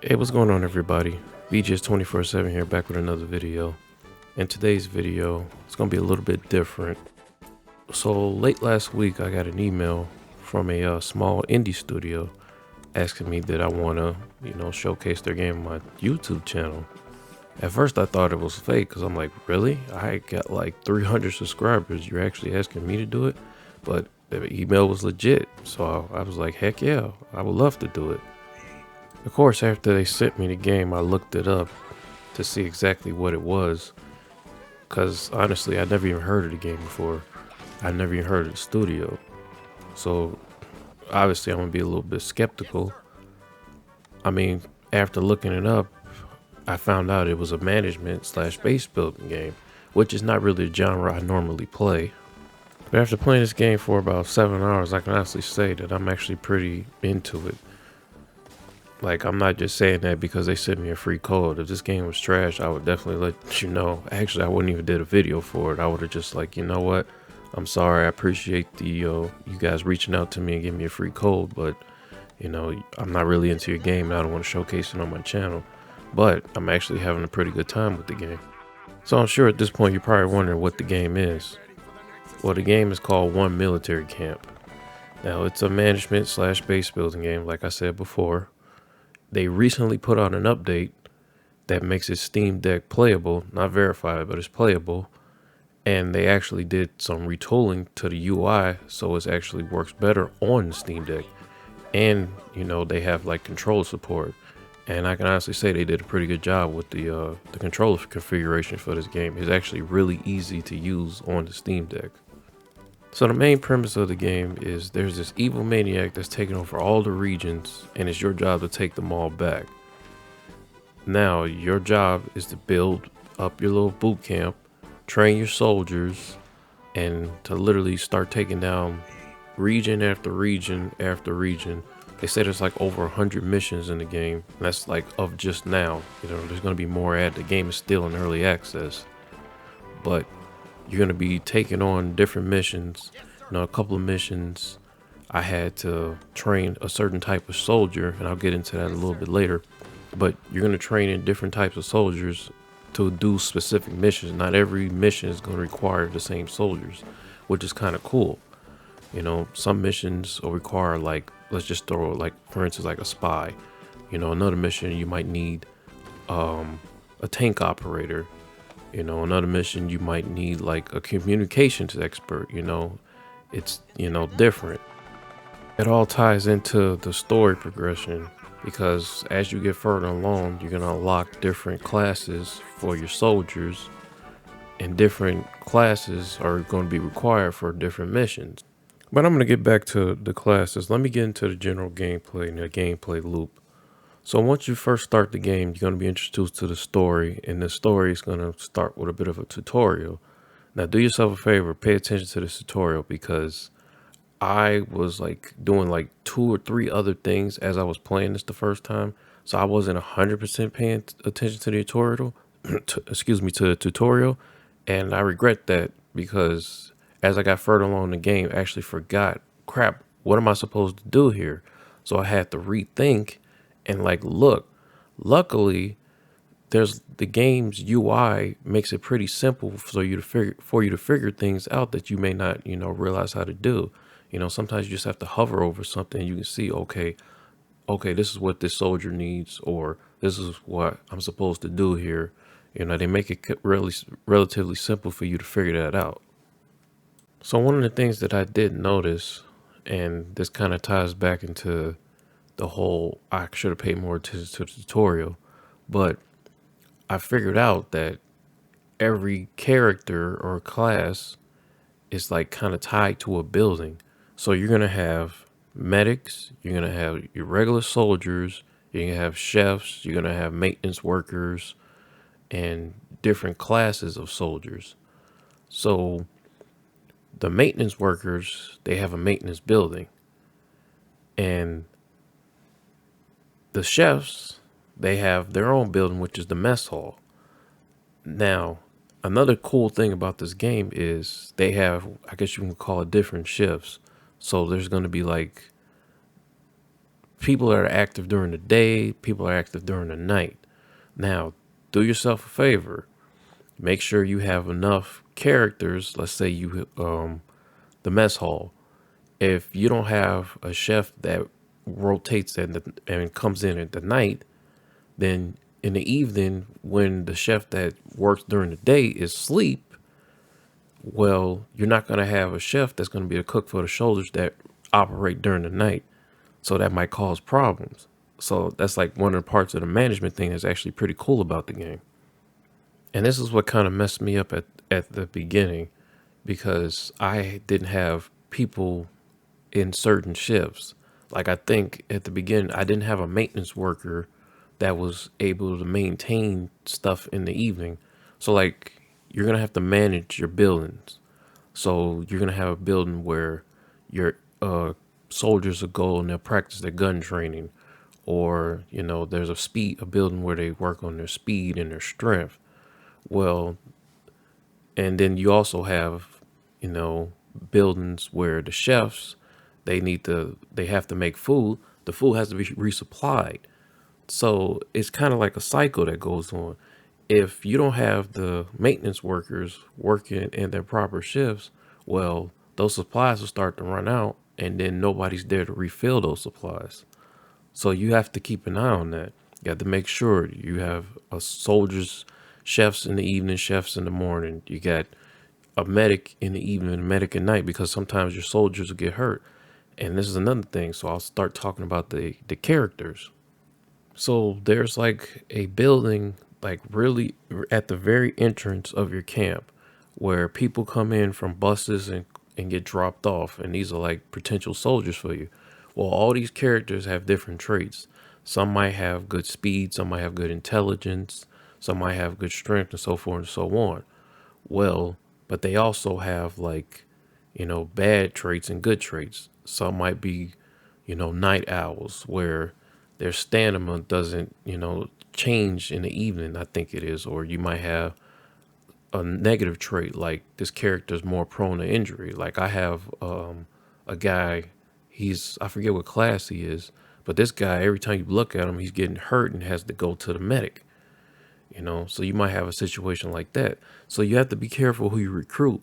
Hey, what's going on, everybody? BJ's 24/7 here, back with another video. In today's video, it's going to be a little bit different. So late last week, I got an email from a small indie studio asking me that I want to, showcase their game on my YouTube channel. At first, I thought it was fake because I'm like, really? I got like 300 subscribers. You're actually asking me to do it? But the email was legit. So I was like, heck yeah, I would love to do it. Of course, after they sent me the game, I looked it up to see exactly what it was. Because honestly, I never even heard of the game before. I never even heard of the studio. So obviously, I'm going to be a little bit skeptical. I mean, after looking it up, I found out it was a management slash base building game, which is not really a genre I normally play. But after playing this game for about 7 hours, I can honestly say that I'm actually pretty into it. Like, I'm not just saying that because they sent me a free code. If this game was trash, I would definitely let you know. Actually, I wouldn't even did a video for it. I would have just like, you know what? I'm sorry. I appreciate the you guys reaching out to me and giving me a free code, but I'm not really into your game and I don't want to showcase it on my channel. But I'm actually having a pretty good time with the game. So I'm sure at this point you're probably wondering what the game is. Well, the game is called One Military Camp. Now, it's a management slash base building game, like I said before. They recently put out an update that makes it Steam Deck playable, not verified, but it's playable. And they actually did some retooling to the UI so it actually works better on Steam Deck. And they have like controller support. And I can honestly say they did a pretty good job with the controller configuration for this game. It's actually really easy to use on the Steam Deck. So the main premise of the game is there's this evil maniac that's taking over all the regions, and it's your job to take them all back. Now, your job is to build up your little boot camp, train your soldiers, and to literally start taking down region after region after region. They say there's like over 100 missions in the game. And that's like of just now. There's going to be more added. The game is still in early access. But you're going to be taking on different missions. A couple of missions, I had to train a certain type of soldier, and I'll get into that a little bit later. But you're going to train in different types of soldiers to do specific missions. Not every mission is going to require the same soldiers, which is kind of cool. Some missions will require, like, let's just throw, like, for instance, like a spy. Another mission you might need a tank operator. Another mission you might need like a communications expert. It's different. It all ties into the story progression because as you get further along, you're gonna unlock different classes for your soldiers, and different classes are going to be required for different missions. But I'm gonna get back to the classes. Let me get into the general gameplay and the gameplay loop. So once you first start the game, you're going to be introduced to the story, and the story is going to start with a bit of a tutorial. Now, do yourself a favor, pay attention to this tutorial because I was like doing like 2 or 3 other things as I was playing this the first time. So I wasn't 100% paying attention to the tutorial, to the tutorial. And I regret that because as I got further along in the game, I actually forgot, crap, what am I supposed to do here? So I had to rethink and like look. Luckily, there's the game's UI makes it pretty simple for you to figure things out that you may not realize how to do. Sometimes you just have to hover over something and you can see, okay, this is what this soldier needs, or this is what I'm supposed to do here. They make it really relatively simple for you to figure that out. So one of the things that I did notice, and this kind of ties back into the whole I should have paid more attention to the tutorial, but I figured out that every character or class is like kind of tied to a building. So you're gonna have medics, you're gonna have your regular soldiers, you're gonna have chefs, you're gonna have maintenance workers, and different classes of soldiers. So the maintenance workers, they have a maintenance building, and the chefs, they have their own building, which is the mess hall. Now, another cool thing about this game is they have, I guess you can call it different shifts. So there's going to be like people are active during the day, people are active during the night. Now, do yourself a favor. Make sure you have enough characters. Let's say the mess hall. If you don't have a chef that rotates and comes in at the night, then in the evening, when the chef that works during the day is asleep, well, you're not going to have a chef that's going to be a cook for the soldiers that operate during the night. So that might cause problems. So that's like one of the parts of the management thing that's actually pretty cool about the game. And this is what kind of messed me up at the beginning, because I didn't have people in certain shifts. Like, I think at the beginning, I didn't have a maintenance worker that was able to maintain stuff in the evening. So like, you're going to have to manage your buildings. So you're going to have a building where your soldiers will go and they'll practice their gun training. Or, there's a building where they work on their speed and their strength. Well, and then you also have, buildings where the chefs, they have to make food. The food has to be resupplied. So it's kind of like a cycle that goes on. If you don't have the maintenance workers working in their proper shifts, well, those supplies will start to run out, and then nobody's there to refill those supplies. So you have to keep an eye on that. You have to make sure you have a soldiers, chefs in the evening, chefs in the morning. You got a medic in the evening, a medic at night, because sometimes your soldiers will get hurt. And this is another thing. So I'll start talking about the characters. So there's like a building, like really at the very entrance of your camp, where people come in from buses and get dropped off. And these are like potential soldiers for you. Well, all these characters have different traits. Some might have good speed, some might have good intelligence, some might have good strength, and so forth and so on. Well, but they also have like, bad traits and good traits. Some might be, night owls, where their stamina doesn't, change in the evening, I think it is. Or you might have a negative trait, like this character is more prone to injury. Like I have a guy, I forget what class he is, but this guy, every time you look at him, he's getting hurt and has to go to the medic. So you might have a situation like that. So you have to be careful who you recruit.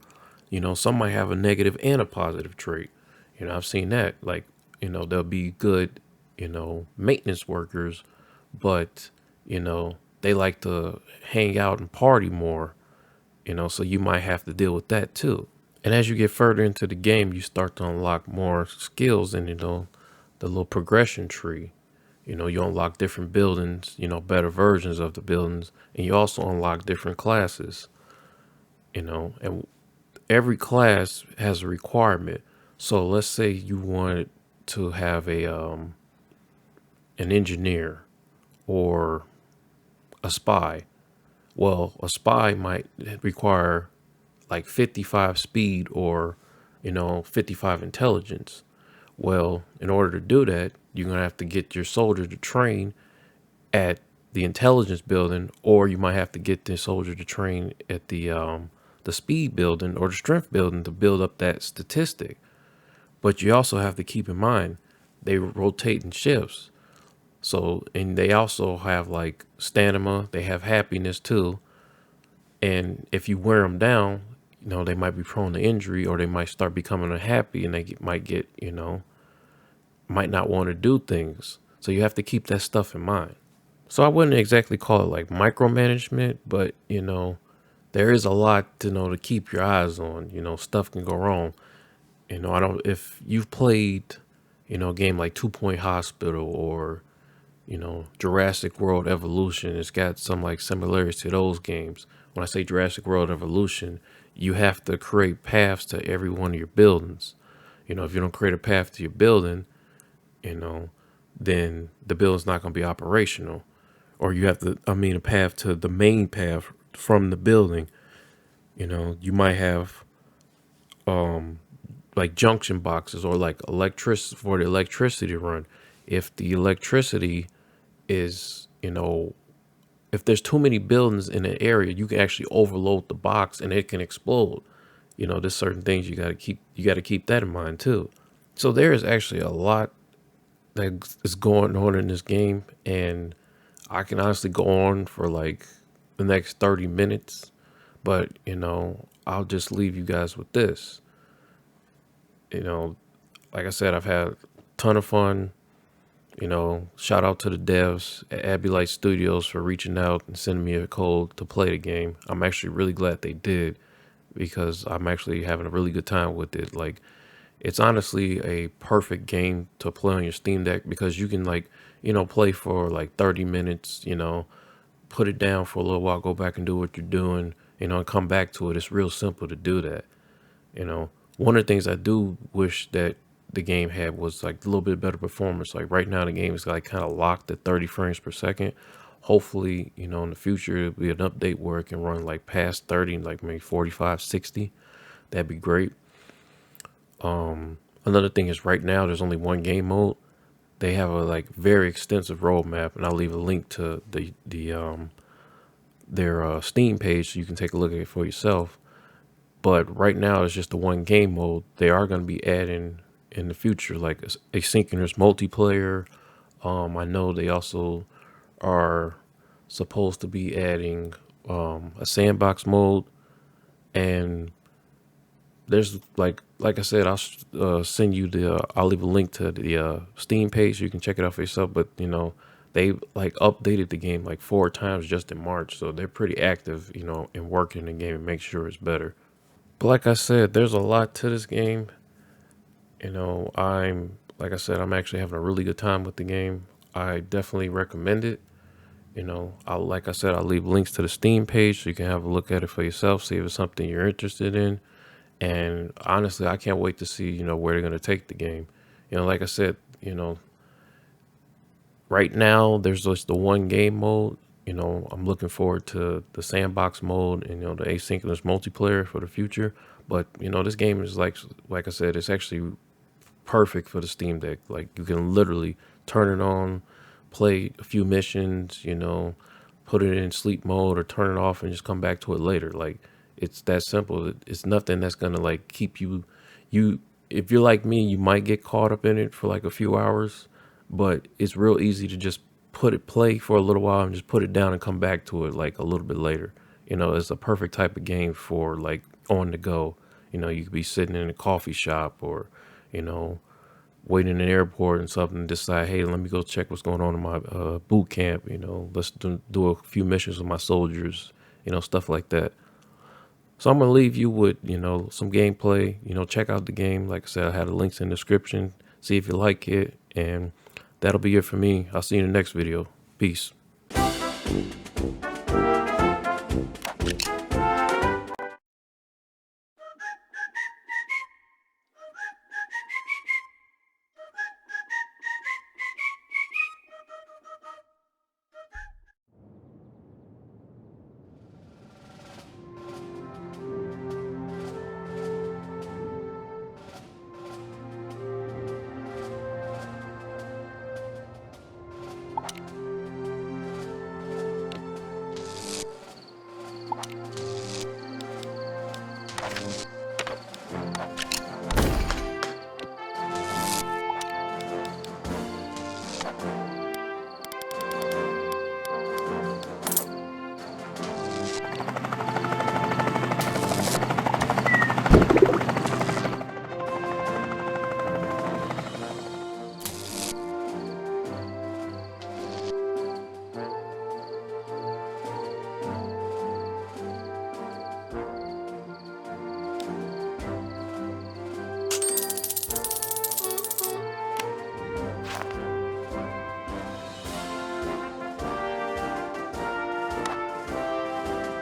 Some might have a negative and a positive trait. I've seen that. Like, they'll be good, maintenance workers, but, they like to hang out and party more, so you might have to deal with that too. And as you get further into the game, you start to unlock more skills and, the little progression tree. You unlock different buildings, better versions of the buildings, and you also unlock different classes, and every class has a requirement. So let's say you wanted to have an engineer or a spy. Well, a spy might require like 55 speed or, 55 intelligence. Well, in order to do that, you're going to have to get your soldier to train at the intelligence building, or you might have to get the soldier to train at the speed building or the strength building to build up that statistic. But you also have to keep in mind they rotate in shifts. So, and they also have like stamina, they have happiness too. And if you wear them down, they might be prone to injury, or they might start becoming unhappy, and might get, might not want to do things. So you have to keep that stuff in mind. So I wouldn't exactly call it like micromanagement, but there is a lot to keep your eyes on. Stuff can go wrong. If you've played, a game like 2 Point Hospital or, Jurassic World Evolution, it's got some like similarities to those games. When I say Jurassic World Evolution, you have to create paths to every one of your buildings. If you don't create a path to your building, then the building's not going to be operational. Or you have to, a path to the main path from the building. You might have like junction boxes or like electricity for the electricity to run. If the electricity is, if there's too many buildings in an area, you can actually overload the box and it can explode. There's certain things you got to keep that in mind too. So there is actually a lot that is going on in this game, and I can honestly go on for like the next 30 minutes, but I'll just leave you guys with this. You know, like I said, I've had a ton of fun. Shout out to the devs at Abbey Light Studios for reaching out and sending me a code to play the game. I'm actually really glad they did because I'm actually having a really good time with it. Like, it's honestly a perfect game to play on your Steam Deck because you can play for like 30 minutes, put it down for a little while, go back and do what you're doing, and come back to it. It's real simple to do that. One of the things I do wish that the game had was like a little bit better performance. Like right now, the game is like kind of locked at 30 frames per second. Hopefully, in the future, it'll be an update where it can run like past 30, like maybe 45, 60. That'd be great. Another thing is right now, there's only one game mode. They have a like very extensive roadmap, and I'll leave a link to their Steam page so you can take a look at it for yourself. But right now, it's just the one game mode. They are going to be adding in the future like asynchronous multiplayer. I know they also are supposed to be adding a sandbox mode, and there's like I said, I'll send you I'll leave a link to the Steam page so you can check it out for yourself. But they like updated the game like 4 times just in March, so they're pretty active, in working the game and make sure it's better. But like I said, there's a lot to this game. Like I said, I'm actually having a really good time with the game. I definitely recommend it. Like I said, I'll leave links to the Steam page so you can have a look at it for yourself, see if it's something you're interested in. And honestly, I can't wait to see, where they're going to take the game. Like I said, right now there's just the one game mode. I'm looking forward to the sandbox mode and, the asynchronous multiplayer for the future. But, this game is like I said, it's actually perfect for the Steam Deck. Like you can literally turn it on, play a few missions, put it in sleep mode or turn it off and just come back to it later. Like it's that simple. It's nothing that's gonna like keep you if you're like me, you might get caught up in it for like a few hours, but it's real easy to just play for a little while and just put it down and come back to it like a little bit later. It's a perfect type of game for like on the go. You could be sitting in a coffee shop or, you know, waiting in an airport and something, decide, hey, let me go check what's going on in my boot camp. Let's do a few missions with my soldiers, stuff like that. So I'm going to leave you with, some gameplay, check out the game. Like I said, I had the links in the description. See if you like it. And that'll be it for me. I'll see you in the next video. Peace.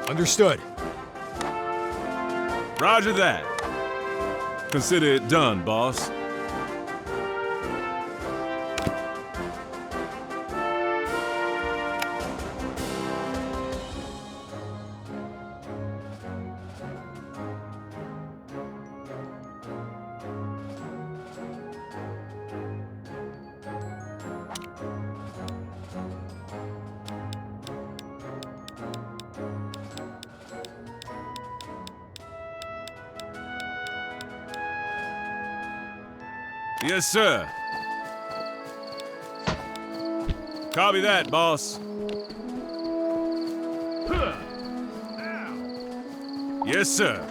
Understood. Roger that. Consider it done, boss. Yes, sir. Copy that, boss. Yes, sir.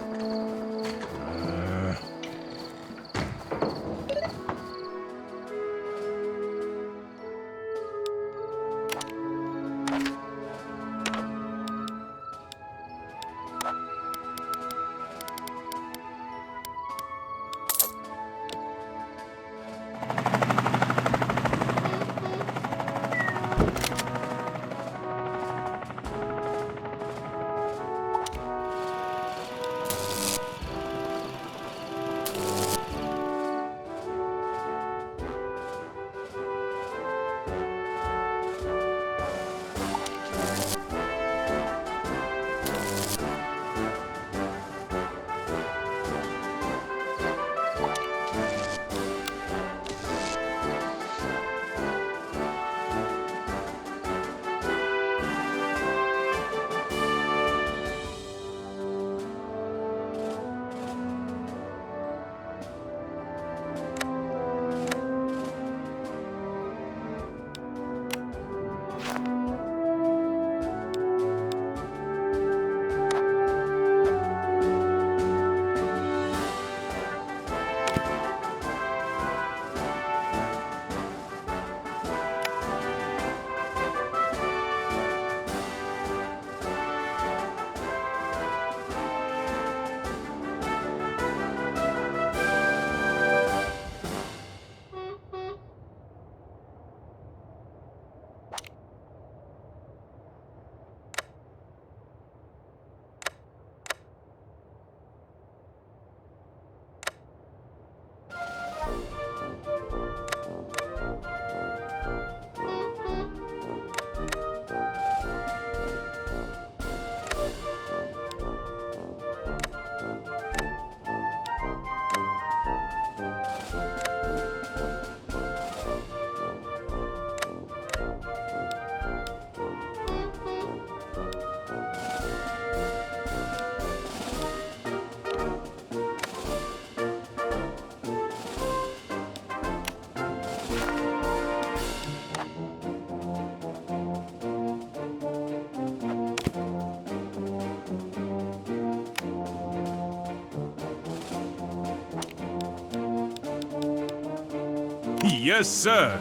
Yes, sir.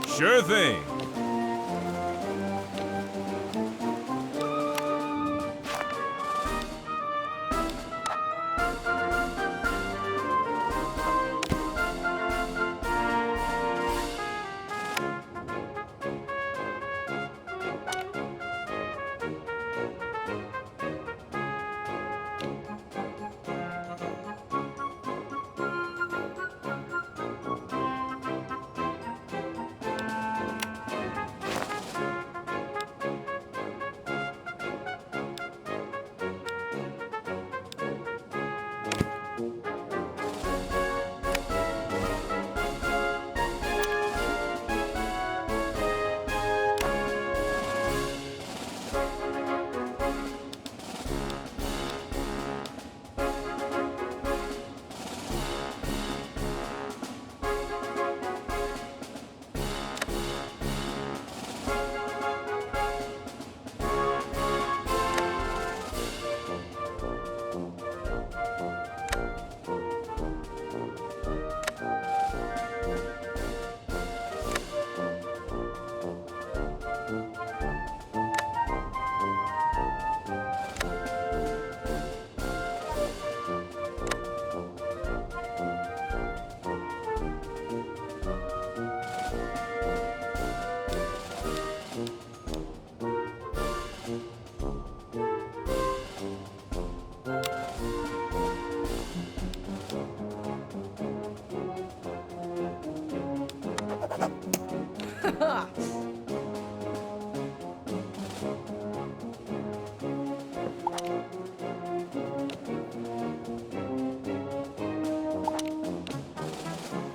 Sure thing.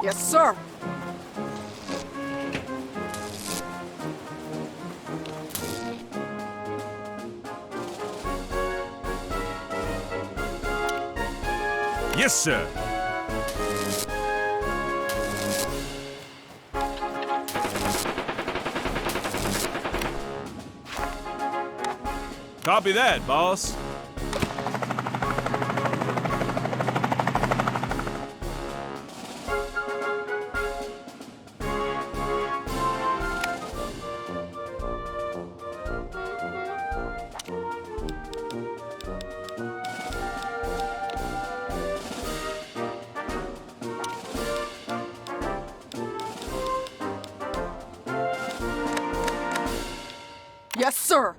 Yes, sir. Yes, sir. Copy that, boss. Yes, sir.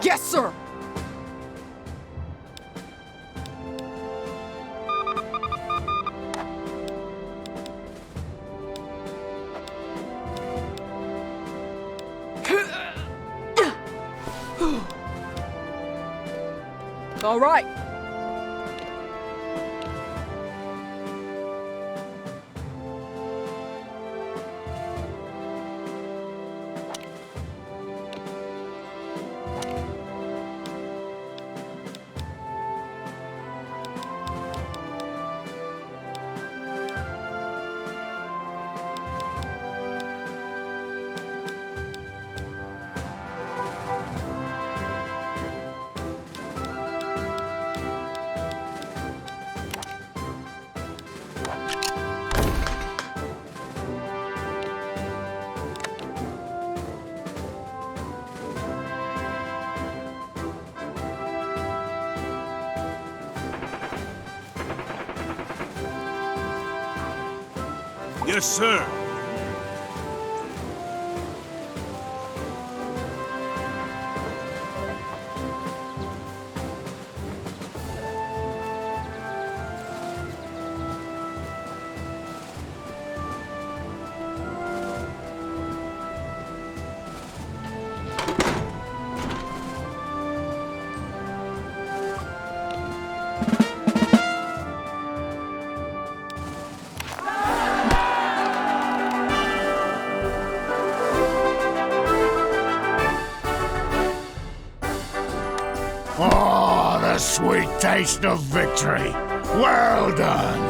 Yes, sir. All right. Yes, sir. Oh, the sweet taste of victory. Well done.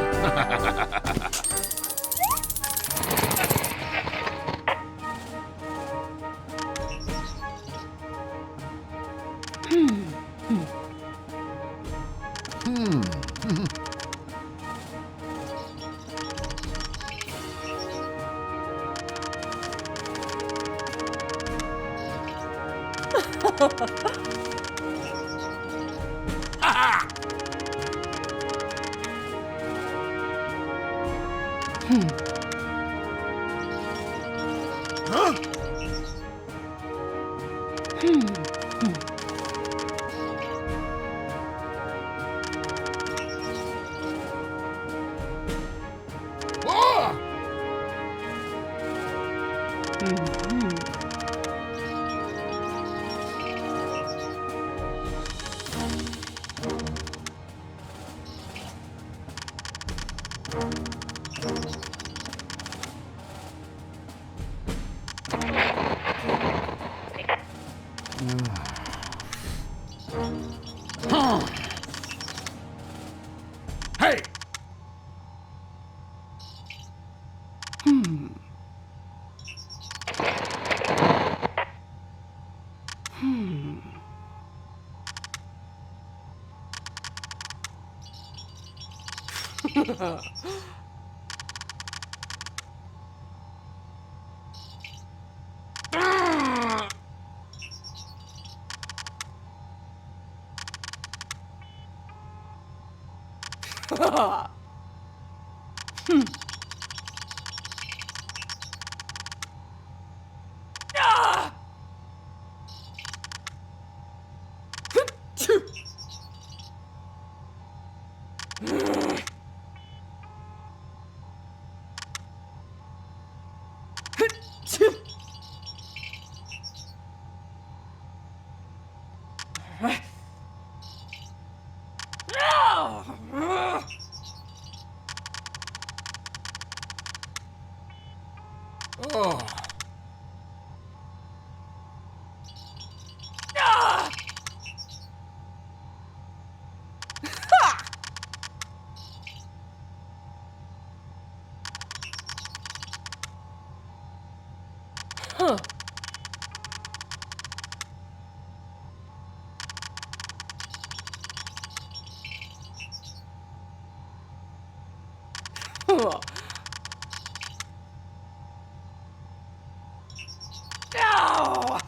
Hey! Oh. Huh. Huh. Ow!